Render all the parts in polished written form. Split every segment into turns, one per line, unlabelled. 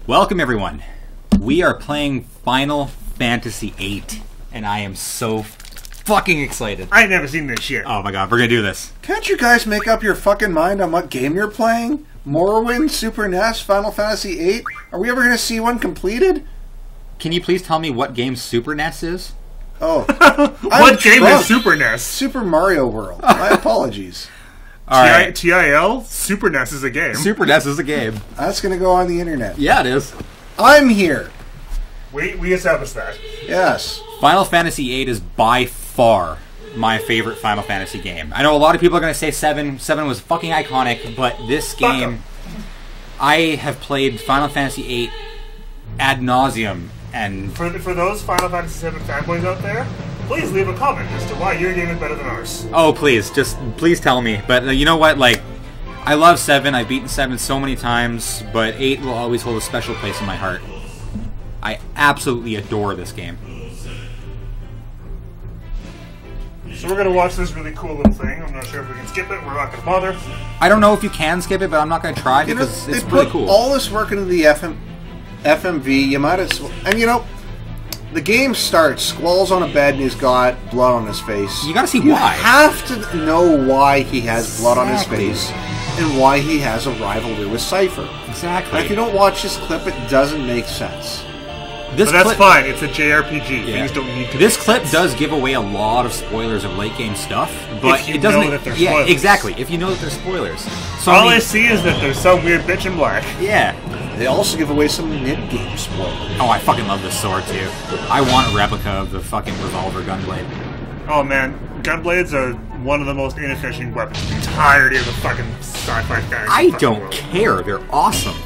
Welcome everyone. We are playing Final Fantasy VIII, and I am so fucking excited.
I ain't never seen this shit.
Oh my god, we're gonna do this.
Can't you guys make up your fucking mind on what game you're playing? Morrowind, Super NES, Final Fantasy VIII? Are we ever gonna see one completed?
Can you please tell me what game Super NES is?
Oh.
What game is Super NES?
Super Mario World. My apologies.
Alright.
TIL? Super NES is a game.
Super NES is a game.
That's gonna go on the internet.
Yeah, it is.
I'm here.
We established that.
Yes.
Final Fantasy VIII is by far my favorite Final Fantasy game. I know a lot of people are going to say 7. 7 was fucking iconic, but this game, I have played Final Fantasy VIII ad nauseum. And
for those Final Fantasy VII fanboys out there, please leave a comment as to why your game is better than ours.
oh, please tell me. But you know what? Like, I love 7. I've beaten 7 so many times, but 8 will always hold a special place in my heart. I absolutely adore this game.
So we're going to watch this really cool little thing. I'm not sure if we can skip it. We're not going to bother.
I don't know if you can skip it, but I'm not going to try because it's really cool.
All this work into the FMV, you might as well... And you know, the game starts, Squall's on a bed and he's got blood on his face.
You gotta see why.
You have to know why he has blood on his face and why he has a rivalry with Cypher.
Exactly.
If you don't watch this clip, it doesn't make sense.
But that's fine. It's a JRPG.
Yeah.
Things don't need to.
This clip does give away a lot of spoilers of late game stuff, but
if you
it doesn't.
know that they're
yeah,
spoilers.
exactly. If you know that they're spoilers. So
All I see is that there's some weird bitch in black.
Yeah.
They also give away some mid-game spoilers.
Oh, I fucking love this sword too. I want a replica of the fucking revolver gunblade.
Oh man, gunblades are one of the most inefficient weapons in the entirety of the fucking sci-fi fantasy.
I
fucking
don't
world.
care. They're awesome.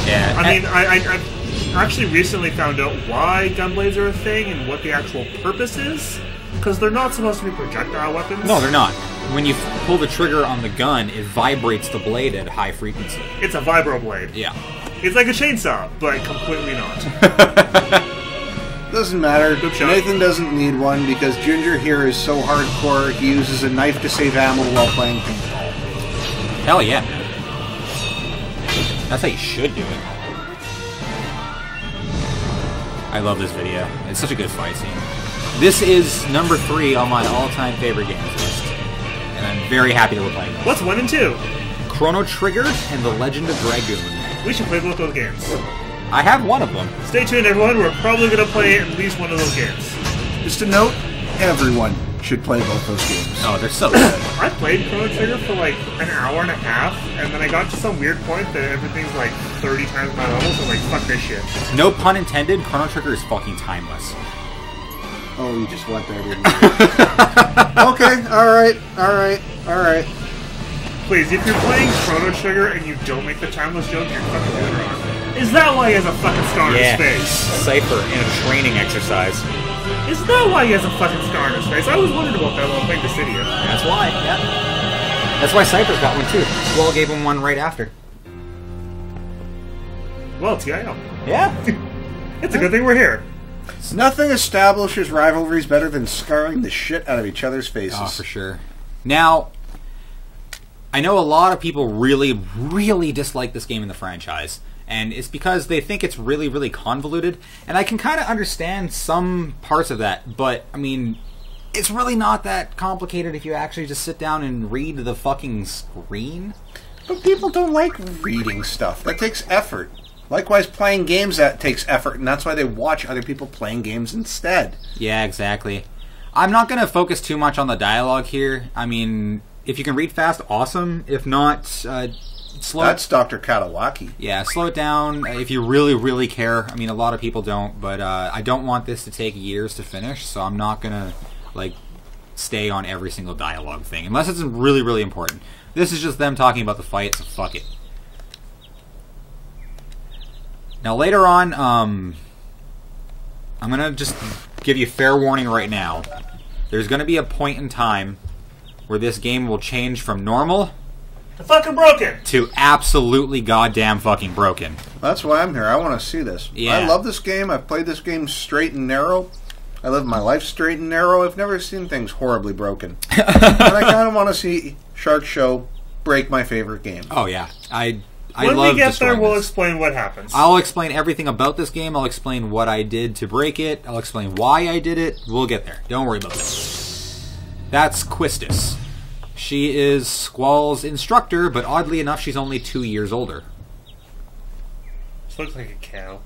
Yeah.
I mean, I actually recently found out why gunblades are a thing and what the actual purpose is. Because they're not supposed to be projectile weapons.
No, they're not. When you pull the trigger on the gun, it vibrates the blade at high frequency.
It's a vibroblade.
Yeah.
It's like a chainsaw, but completely not.
Doesn't matter.
Good shot.
Nathan doesn't need one because Ginger here is so hardcore he uses a knife to save ammo while playing paintball.
Hell yeah. That's how you should do it. I love this video. It's such a good fight scene. This is number 3 on my all-time favorite games list. And I'm very happy that we're playing this.
What's 1 and 2?
Chrono Trigger and The Legend of Dragoon.
We should play both those games.
I have one of them.
Stay tuned, everyone. We're probably going to play at least one of those games.
Just a note, everyone should play both those games.
Oh, they're so good.
I played Chrono Trigger for like an hour and a half, and then I got to some weird point that everything's like 30 times my level, so I'm like, fuck this shit.
No pun intended, Chrono Trigger is fucking timeless.
Oh, you just went there, didn't you? Okay, alright.
Please, if you're playing Chrono Trigger and you don't make the timeless joke, you're fucking doing it wrong. Is that why he has a fucking scar on his face?
Cypher in a training exercise.
Is that why he has a fucking scar on his face? I was wondering about that while playing Dissidia.
That's why, yeah. That's why Cypher's got one too. Squall gave him one right after.
Well, TIL.
Yeah.
It's a good thing we're here.
Nothing establishes rivalries better than scarring the shit out of each other's faces.
Oh, for sure. Now, I know a lot of people really, really dislike this game in the franchise. And it's because they think it's really, really convoluted. And I can kind of understand some parts of that. But, I mean, it's really not that complicated if you actually just sit down and read the fucking screen.
But people don't like reading stuff. That takes effort. Likewise, playing games, that takes effort. And that's why they watch other people playing games instead.
Yeah, exactly. I'm not going to focus too much on the dialogue here. I mean, if you can read fast, awesome. If not, slow.
That's Dr. Katawaki.
Yeah, slow it down if you really, really care. I mean, a lot of people don't, but I don't want this to take years to finish, so I'm not gonna like stay on every single dialogue thing unless it's really, really important. This is just them talking about the fight, so fuck it. Now later on, I'm gonna just give you fair warning right now. There's gonna be a point in time where this game will change from normal
to fucking broken!
To absolutely goddamn fucking broken.
That's why I'm here. I want to see this.
Yeah.
I love this game. I've played this game straight and narrow. I live my life straight and narrow. I've never seen things horribly broken. And I kind of want to see Shark Show break my favorite game.
Oh yeah, I
When we get there, we'll
this.
explain what happens.
I'll explain everything about this game. I'll explain what I did to break it. I'll explain why I did it. We'll get there. Don't worry about that. That's Quistis. She is Squall's instructor, but oddly enough, she's only 2 years older.
She looks like a cow.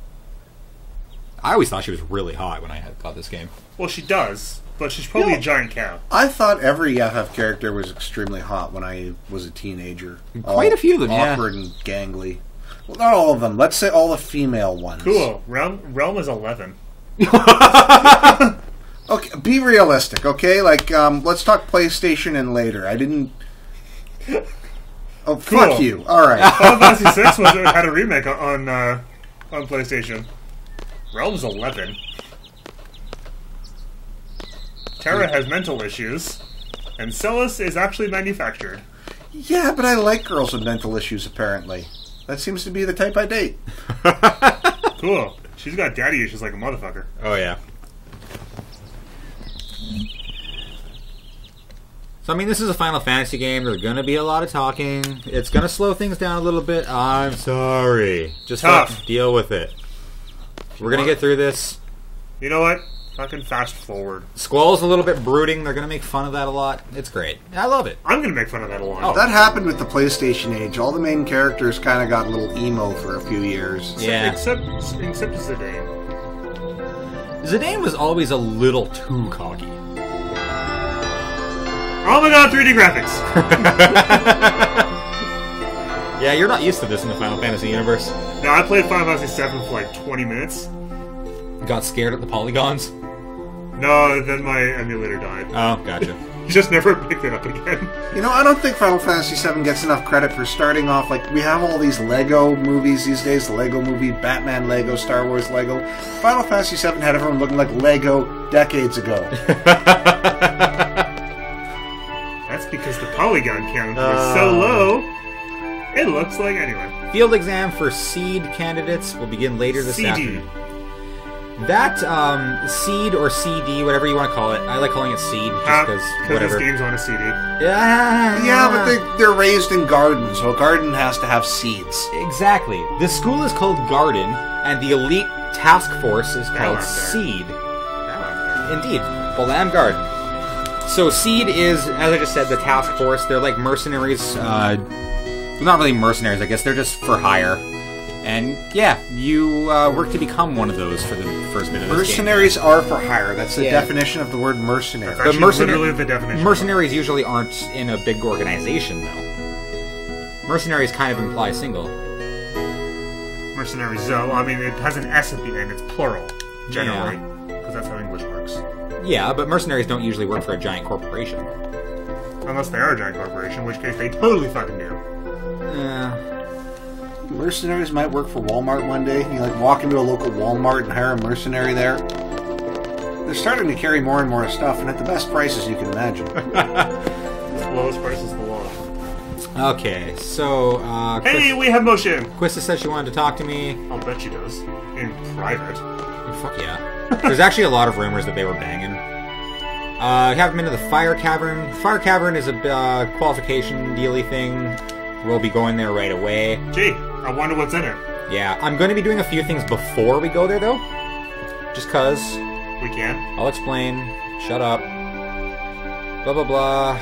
I always thought she was really hot when I got this game.
Well, she does, but she's probably a giant cow.
I thought every FF character was extremely hot when I was a teenager.
Quite a few of them,
awkward and gangly. Well, not all of them. Let's say all the female ones.
Cool. Realm is 11.
Okay, be realistic, okay? Like, let's talk PlayStation and later. I didn't... Oh, fuck
Cool.
you. All right.
Final Fantasy VI had a remake on PlayStation. Realm's 11. Terra has mental issues, and Celis is actually manufactured.
Yeah, but I like girls with mental issues, apparently. That seems to be the type I date.
Cool. She's got daddy issues like a motherfucker.
Oh, yeah. So, I mean, this is a Final Fantasy game. There's going to be a lot of talking. It's going to slow things down a little bit. I'm sorry. Just
Tough.
Deal with it. We're going to get through this.
You know what? Fucking fast forward.
Squall's a little bit brooding. They're going to make fun of that a lot. It's great. I love it.
I'm gonna make fun of that a lot.
Oh.
That happened with the PlayStation age. All the main characters kind of got a little emo for a few years.
Yeah.
Except Zidane.
Zidane was always a little too cocky.
Oh my god, 3D graphics!
Yeah, you're not used to this in the Final Fantasy universe.
Now, I played Final Fantasy VII for like 20 minutes.
Got scared at the polygons?
No, then my emulator died.
Oh, gotcha.
Just never picked it up again.
You know, I don't think Final Fantasy VII gets enough credit for starting off, like, we have all these Lego movies these days, the Lego movie, Batman Lego, Star Wars Lego. Final Fantasy VII had everyone looking like Lego decades ago.
That's because the polygon count was so low, it looks like anyway.
Field exam for seed candidates will begin later this
CD.
afternoon. That, seed or CD, whatever you want to call it. I like calling it seed, just because
Because this game's on a CD.
Yeah, but they're raised in gardens, so a garden has to have seeds.
Exactly. This school is called Garden, and the elite task force is called
I'm there.
Seed.
Now I'm there.
Indeed. Balam Garden. So Seed is, as I just said, the task force. They're like mercenaries. Not really mercenaries, I guess. They're just for hire. And, yeah, you work to become one of those for the first bit of this game.
Mercenaries are for hire. That's the
Yeah.
definition of the word mercenary.
That's actually literally the definition.
Mercenaries usually aren't in a big organization, though. Mercenaries kind of imply single.
Mercenaries, though, I mean, it has an S at the end. It's plural, generally. Because that's how English works.
Yeah, but mercenaries don't usually work for a giant corporation.
Unless they are a giant corporation, in which case they totally fucking do.
Mercenaries might work for Walmart one day. You like walk into a local Walmart and hire a mercenary there. They're starting to carry more and more stuff, and at the best prices you can imagine.
The lowest price is the law.
Okay, so,
Hey, we have motion!
Quista said she wanted to talk to me.
I'll bet she does. In private.
Oh, fuck yeah. There's actually a lot of rumors that they were banging. We have them into the Fire Cavern. Fire Cavern is a qualification dealy thing. We'll be going there right away.
Gee, I wonder what's in it.
Yeah, I'm going to be doing a few things before we go there, though. Just because.
We can.
I'll explain. Shut up. Blah, blah, blah.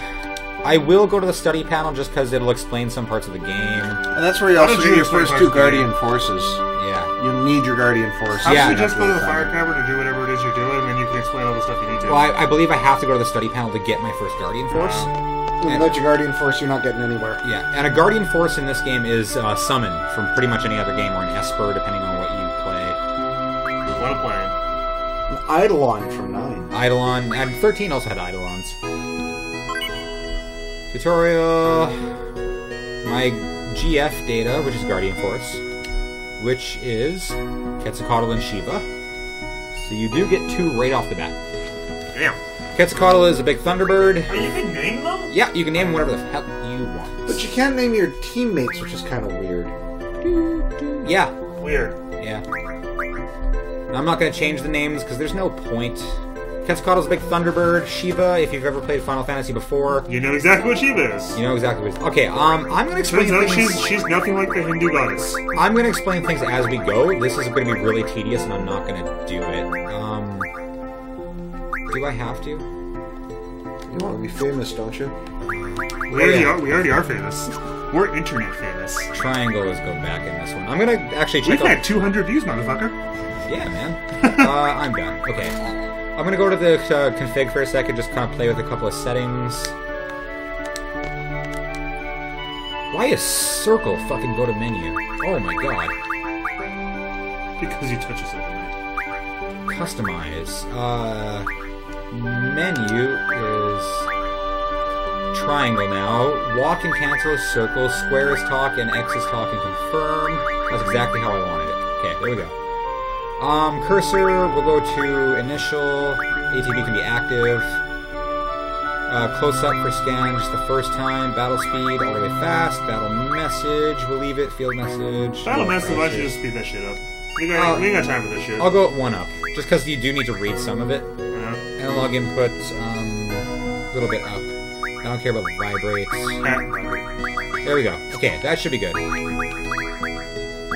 I will go to the study panel just because it'll explain some parts of the game.
And that's where you
How
also
did
get
you
your
explain
first
parts
two
of the
Guardian
game?
Forces.
Yeah.
You need your Guardian Forces.
How
Yeah.
should you just go to the
That's
fire
what
cavern to do whatever it is you're doing, and then you can explain all the stuff you need to?
Well, I believe I have to go to the study panel to get my first Guardian Force.
Without your Guardian Force, you're not getting anywhere.
Yeah, and a Guardian Force in this game is summoned from pretty much any other game, or an Esper, depending on what you play.
What a plan.
An Eidolon from 9.
Eidolon, and 13 also had Eidolons. Tutorial. My GF data, which is Guardian Force, which is Quetzalcoatl and Shiva. So you do get 2 right off the bat.
Damn.
Quetzalcoatl is a big Thunderbird.
Oh, you can name them?
Yeah, you can name them whatever the hell you want.
But you can't name your teammates, which is kind of weird.
Yeah,
Weird.
yeah. I'm not going to change the names because there's no point. Quetzalcoatl's a big Thunderbird. Shiva, if you've ever played Final Fantasy before,
You know exactly what Shiva is.
you know exactly what it is. Okay, I'm going to explain
Turns out
things...
she's nothing like the Hindu goddess.
I'm going to explain things as we go. This is going to be really tedious, and I'm not going to do it. Do I have to?
You want to be famous, don't you?
We already are famous. We're internet famous.
Triangle, let's go back in this one. I'm going to actually check
We've
out...
had 200 views, motherfucker.
Yeah, man. I'm done. Okay. I'm going to go to the config for a second, just kind of play with a couple of settings. Why is circle fucking go to menu? Oh my god.
Because you touch yourself at night.
Customize. Menu is triangle now. Walk and cancel is circle. Square is talk and X is talk and confirm. That's exactly how I wanted it. Okay, there we go. Cursor, we'll go to initial. ATB can be active. Close up for scan just the first time. Battle speed all the way fast. Battle message, we'll leave it. Field message.
Battle message, why don't you just speed that shit up? We ain't got time for this shit.
I'll go at 1 up, just because you do need to read some of it.
Yeah.
Analog input, a little bit up. I don't care about vibrates. There we go. Okay, that should be good.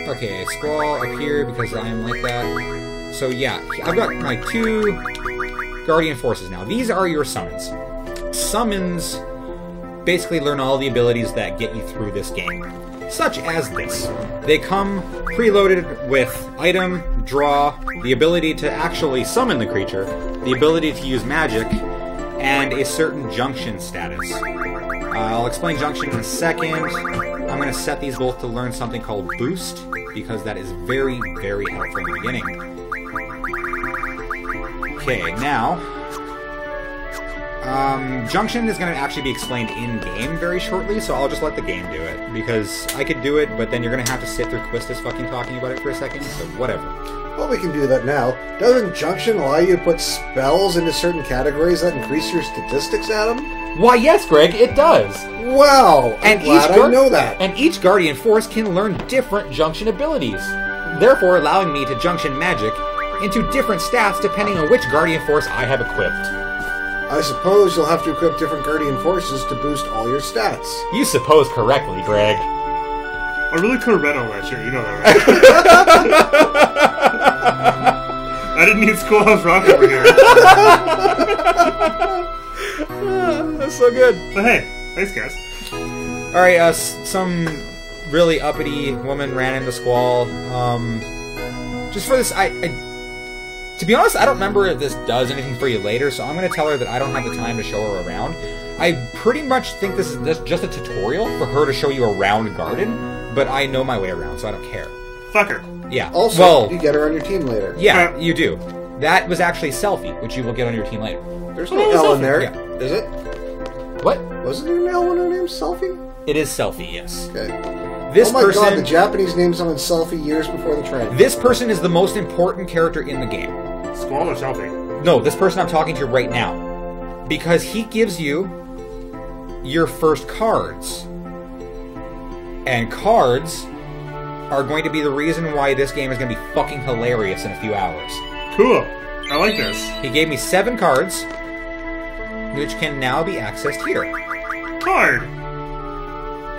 Okay, squall up here because I am like that. So yeah, I've got my 2 Guardian Forces now. These are your summons. Summons basically learn all the abilities that get you through this game. Such as this. They come preloaded with item, draw, the ability to actually summon the creature, the ability to use magic, and a certain junction status. I'll explain junction in a second. I'm going to set these both to learn something called boost, because that is very, very helpful in the beginning. Okay, now... junction is going to actually be explained in-game very shortly, so I'll just let the game do it. Because I could do it, but then you're going to have to sit through Quistis fucking talking about it for a second, so whatever.
Well, we can do that now. Doesn't Junction allow you to put spells into certain categories that increase your statistics, Adam?
Why, yes, Greg, it does!
Wow! I'm glad I know that.
And each Guardian Force can learn different junction abilities, therefore allowing me to junction magic into different stats depending on which Guardian Force I have equipped.
I suppose you'll have to equip different Guardian Forces to boost all your stats.
You suppose correctly, Greg.
I really could have read all that shit, you know that, right? I didn't need Schoolhouse Rock over here.
That's so good.
But hey, thanks guys.
Alright, some really uppity woman ran into Squall. Just for this, to be honest, I don't remember if this does anything for you later, so I'm going to tell her that I don't have the time to show her around. I pretty much think this is just a tutorial for her to show you around Garden, but I know my way around, so I don't care.
Fuck her.
Yeah.
Also,
well,
you get her on your team later.
Yeah, you do. That was actually Selfie, which you will get on your team later.
There's no L in there.
Yeah.
Is it?
What?
Wasn't there an L in her name? Selfie?
It is Selfie, yes.
Okay.
This
oh my
person,
god, the Japanese named someone Selfie years before the trend.
This person is the most important character in the game.
Squall or Selfie?
No, this person I'm talking to right now. Because he gives you your first cards. And cards are going to be the reason why this game is going to be fucking hilarious in a few hours.
Cool. I like this.
He gave me 7 cards, which can now be accessed here.
Card.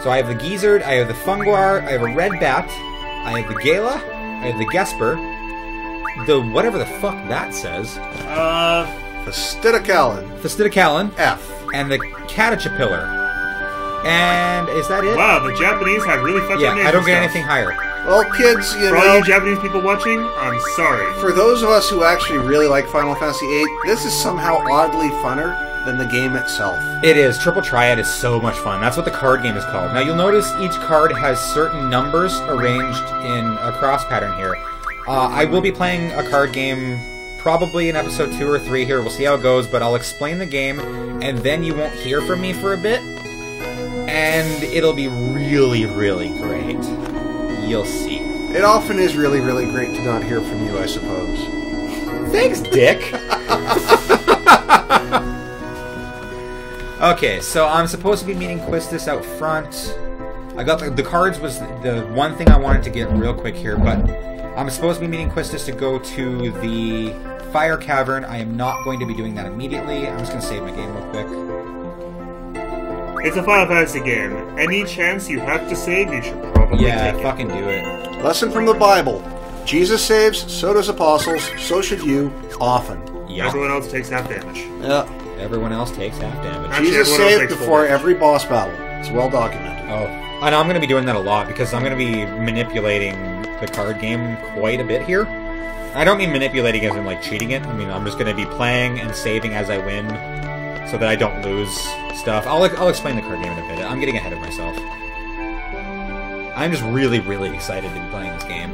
So I have the Gizzard, I have the Funguar, I have a Red Bat, I have the Gala, I have the Gesper, the whatever the fuck that says. Fastidicalan.
F.
And the Caterpillar. And is that it?
Wow, the Japanese have really fucked up names.
Yeah, I don't get
and
anything higher.
Well, kids,
For all you Japanese people watching, I'm sorry.
For those of us who actually really like Final Fantasy VIII, this is somehow oddly funner than the game itself.
It is. Triple Triad is so much fun. That's what the card game is called. Now, you'll notice each card has certain numbers arranged in a cross pattern here. I will be playing a card game probably in episode 2 or 3 here. We'll see how it goes, but I'll explain the game, and then you won't hear from me for a bit. And it'll be really, really great. You'll see.
It often is really, really great to not hear from you, I suppose.
Thanks, Dick! Okay, so I'm supposed to be meeting Quistis out front. I got the cards was the one thing I wanted to get real quick here, but I'm supposed to be meeting Quistis to go to the Fire Cavern. I am not going to be doing that immediately. I'm just going to save my game real quick.
It's a Final Fantasy game. Any chance you have to save, you should probably take it.
Fucking do it.
Lesson from the Bible. Jesus saves, so does apostles, so should you, often.
Yeah.
Everyone else takes half damage.
Yeah.
Everyone else takes half damage.
Actually,
Jesus
everyone else
saved
takes full
before
damage.
every boss battle. It's well documented.
Oh. And I'm going to be doing that a lot because I'm going to be manipulating the card game quite a bit here. I don't mean manipulating as in like cheating it. I mean, I'm just going to be playing and saving as I win so that I don't lose stuff. I'll explain the card game in a bit. I'm getting ahead of myself. I'm just really, really excited to be playing this game.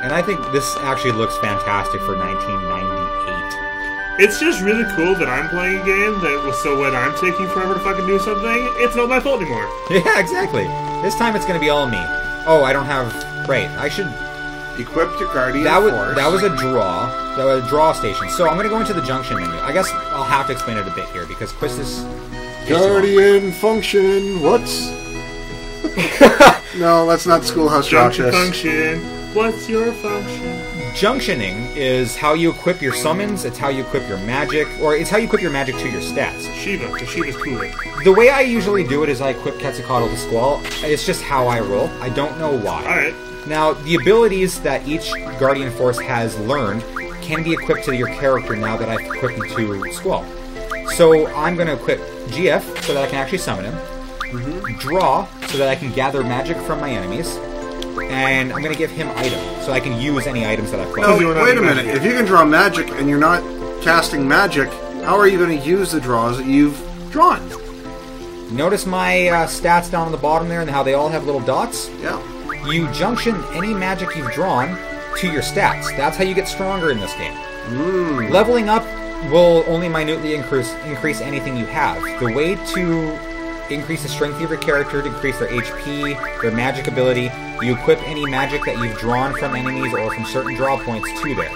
And I think this actually looks fantastic for 1998.
It's just really cool that I'm playing a game that was so when I'm taking forever to fucking do something, it's not my fault anymore.
Yeah, exactly. This time it's going to be all me. Oh, I don't have... Right, I should...
Equip your Guardian Force.
That was a draw. That was a draw station. So I'm going to go into the junction menu. I guess I'll have to explain it a bit here because Quistis...
Guardian function, what's... No, let's not Schoolhouse Rock
Junction
this.
function. What's your function?
Junctioning is how you equip your summons, it's how you equip your magic, or it's how you equip your magic to your stats.
Shiva, because Shiva's cooler.
The way I usually do it is I equip Quetzalcoatl to Squall. It's just how I roll. I don't know why.
Alright.
Now, the abilities that each Guardian Force has learned can be equipped to your character now that I've equipped them to Squall. So I'm going to equip GF so that I can actually summon him, Draw so that I can gather magic from my enemies, and I'm going to give him item so I can use any items that I've
No,
collected.
you don't
wait a
have
minute.
magic.
If you can draw magic and you're not casting magic, how are you going to use the draws that you've drawn?
Notice my stats down on the bottom there and how they all have little dots?
Yeah.
You junction any magic you've drawn to your stats. That's how you get stronger in this game. Leveling up will only minutely increase anything you have. The way to increase the strength of your character, to increase their HP, their magic ability, you equip any magic that you've drawn from enemies or from certain draw points to there.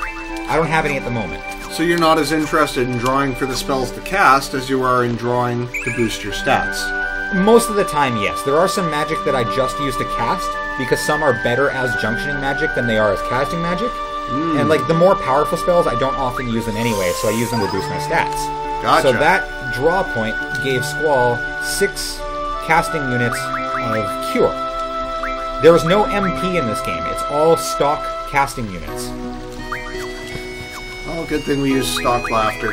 I don't have any at the moment.
So you're not as interested in drawing for the spells to cast as you are in drawing to boost your stats.
Most of the time, yes. There are some magic that I just use to cast, because some are better as junctioning magic than they are as casting magic. And like the more powerful spells, I don't often use them anyway, so I use them to boost my stats.
Gotcha.
So that draw point gave Squall 6 casting units of Cure. There is no MP in this game. It's all stock casting units.
Oh, good thing we use stock laughter.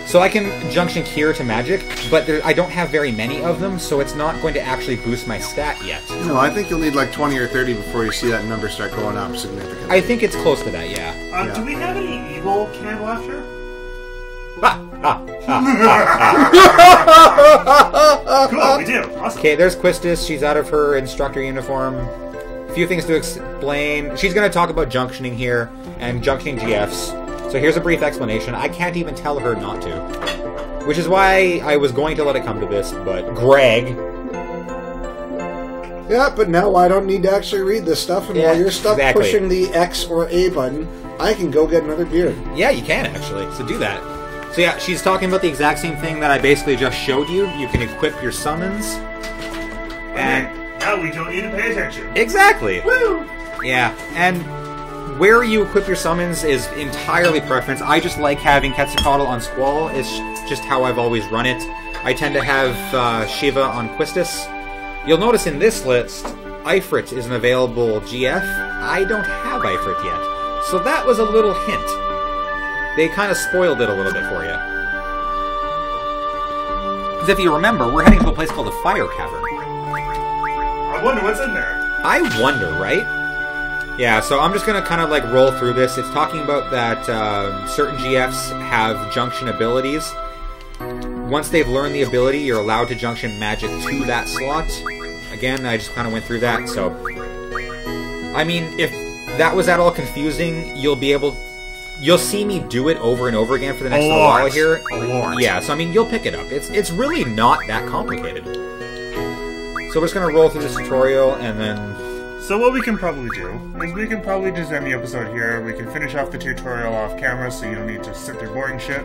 So I can junction Cure to magic, but I don't have very many of them, so it's not going to actually boost my stat yet.
No, I think you'll need like 20 or 30 before you see that number start going up significantly.
I think it's close to that, yeah.
Yeah.
Do we have any evil canned laughter? Cool, we do. Awesome.
Okay, there's Quistis. She's out of her instructor uniform. A few things to explain. She's going to talk about junctioning here and junctioning GFs. So here's a brief explanation. I can't even tell her not to. Which is why I was going to let it come to this, but Greg...
Yeah, but now I don't need to actually read this stuff, and
Yeah,
while you're stuck
exactly.
pushing the X or A button, I can go get another beer.
Yeah, you can actually. So do that. So yeah, she's talking about the exact same thing that I basically just showed you. You can equip your summons. And...
Now we don't need to pay attention.
Exactly.
Woo!
Yeah, and where you equip your summons is entirely preference. I just like having Quetzalcoatl on Squall. It's just how I've always run it. I tend to have Shiva on Quistis. You'll notice in this list, Ifrit is an available GF. I don't have Ifrit yet. So that was a little hint. They kind of spoiled it a little bit for you. Because if you remember, we're heading to a place called the Fire Cavern.
I wonder what's in there.
I wonder, right? Yeah, so I'm just going to kind of like roll through this. It's talking about that certain GFs have junction abilities. Once they've learned the ability, you're allowed to junction magic to that slot. Again, I just kind of went through that, so... I mean, if that was at all confusing, you'll see me do it over and over again for the next little while here.
A lot.
Yeah, so I mean, you'll pick it up. It's really not that complicated. So we're just going to roll through this tutorial, and then...
So what we can probably do is we can probably just end the episode here. We can finish off the tutorial off camera so you don't need to sit through boring shit.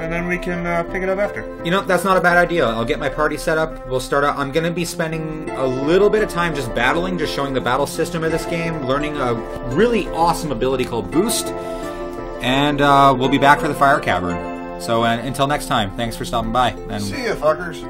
and then we can pick it up after.
You know, that's not a bad idea. I'll get my party set up. We'll start out. I'm going to be spending a little bit of time just battling, just showing the battle system of this game, learning a really awesome ability called Boost, and we'll be back for the Fire Cavern. So until next time, thanks for stopping by. And
see ya, fuckers.